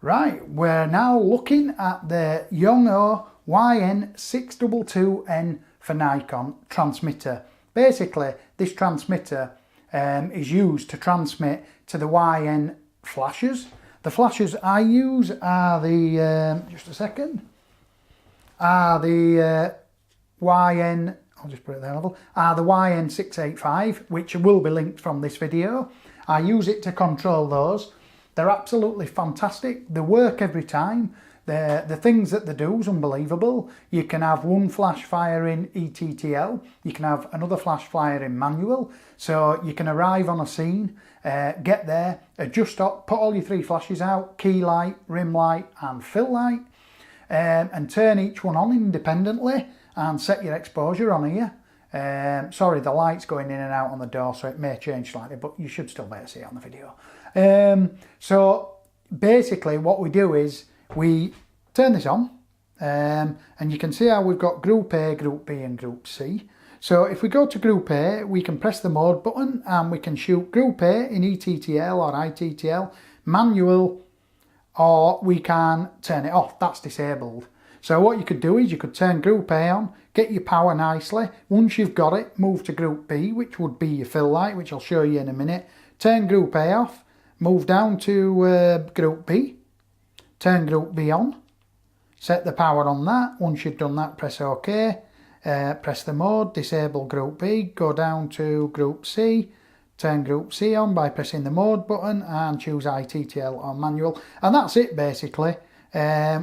Right, we're now looking at the Yongnuo YN-622N for Nikon transmitter. Basically, this transmitter is used to transmit to the YN flashes. The flashes I use are the, just a second, are the YN, I'll just put it there level, are the YN-685, which will be linked from this video. I use it to control those. They're absolutely fantastic. They work every time. The things that they do is unbelievable. You can have one flash firing ETTL. You can have another flash firing manual. So you can arrive on a scene, get there, adjust up, put all your three flashes out, key light, rim light and fill light, and turn each one on independently and set your exposure on here. Sorry, the light's going in and out on the door, so it may change slightly, but you should still be able to see it on the video. So basically what we do is we turn this on, and you can see how we've got Group A, Group B and Group C. So if we go to Group A, we can press the mode button and we can shoot Group A in ETTL or ITTL, manual, or we can turn it off. That's disabled. So what you could do is you could turn Group A on, get your power nicely. Once you've got it, move to Group B, which would be your fill light, which I'll show you in a minute. Turn Group A off, move down to Group B, turn Group B on, set the power on that. Once you've done that, press OK, press the mode, disable Group B, go down to Group C, turn Group C on by pressing the mode button and choose ITTL or manual. And that's it basically.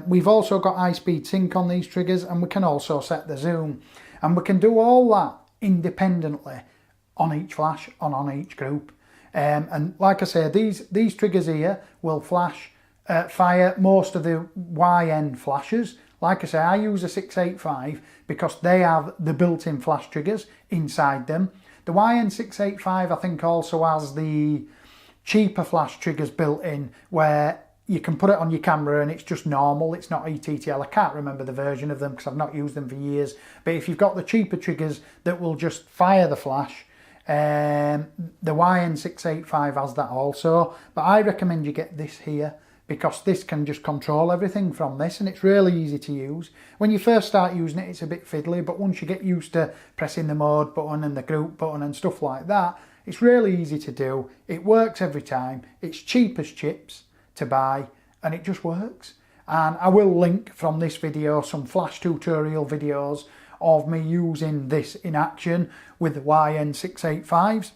We've also got high-speed sync on these triggers, and we can also set the zoom, and we can do all that independently on each flash and on each group. And like I say, these triggers here will fire most of the YN flashes. Like I say, I use a 685 because they have the built-in flash triggers inside them. The YN-685 I think also has the cheaper flash triggers built in, where you can put it on your camera and it's just normal, it's not ETTL. I can't remember the version of them because I've not used them for years. But if you've got the cheaper triggers that will just fire the flash, the YN-685 has that also. But I recommend you get this here because this can just control everything from this, and it's really easy to use. When you first start using it, it's a bit fiddly, but once you get used to pressing the mode button and the group button and stuff like that, it's really easy to do. It works every time. It's cheap as chips to buy, and it just works. And I will link from this video some flash tutorial videos of me using this in action with the YN-685s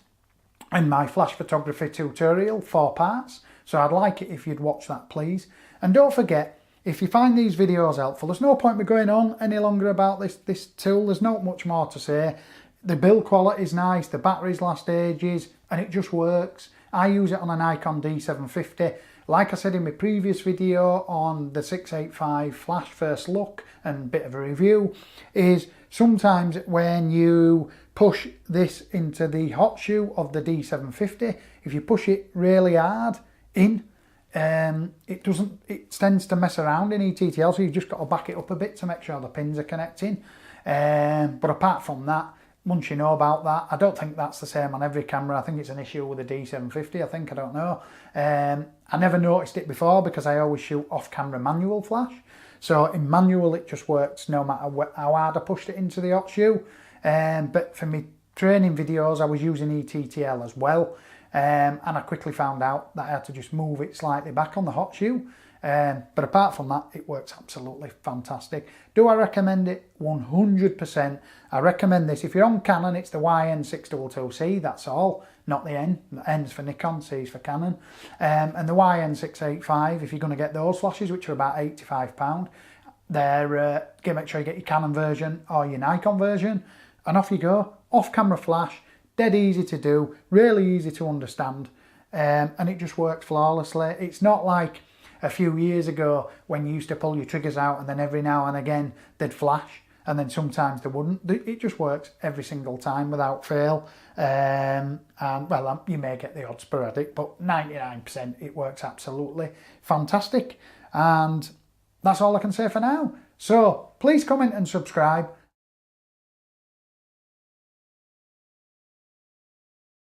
and my flash photography tutorial, 4 parts. So I'd like it if you'd watch that, please. And don't forget, if you find these videos helpful, there's no point me going on any longer about this tool. There's not much more to say. The build quality is nice, the batteries last ages, and it just works. I use it on a Nikon D750. Like I said in my previous video on the 685 flash first look and bit of a review, is sometimes when you push this into the hot shoe of the D750, if you push it really hard in, it tends to mess around in ETTL, so you've just got to back it up a bit to make sure the pins are connecting. But apart from that, once you know about that, I don't think that's the same on every camera. I think it's an issue with the D750, I don't know. I never noticed it before because I always shoot off-camera manual flash. So in manual it just works no matter how hard I pushed it into the hot shoe. But for me training videos I was using ETTL as well. And I quickly found out that I had to just move it slightly back on the hot shoe. But apart from that, it works absolutely fantastic. Do I recommend it? 100%. I recommend this. If you're on Canon, it's the YN-622C, that's all, not the N. The N's for Nikon, C's for Canon. And the YN-685, if you're going to get those flashes, which are about £85, they're, make sure you get your Canon version or your Nikon version, and off you go. Off-camera flash, dead easy to do, really easy to understand, and it just works flawlessly. It's not like a few years ago when you used to pull your triggers out and then every now and again they'd flash and then sometimes they wouldn't. It just works every single time without fail. And well, you may get the odd sporadic, but 99% it works absolutely fantastic. And that's all I can say for now. So please comment and subscribe.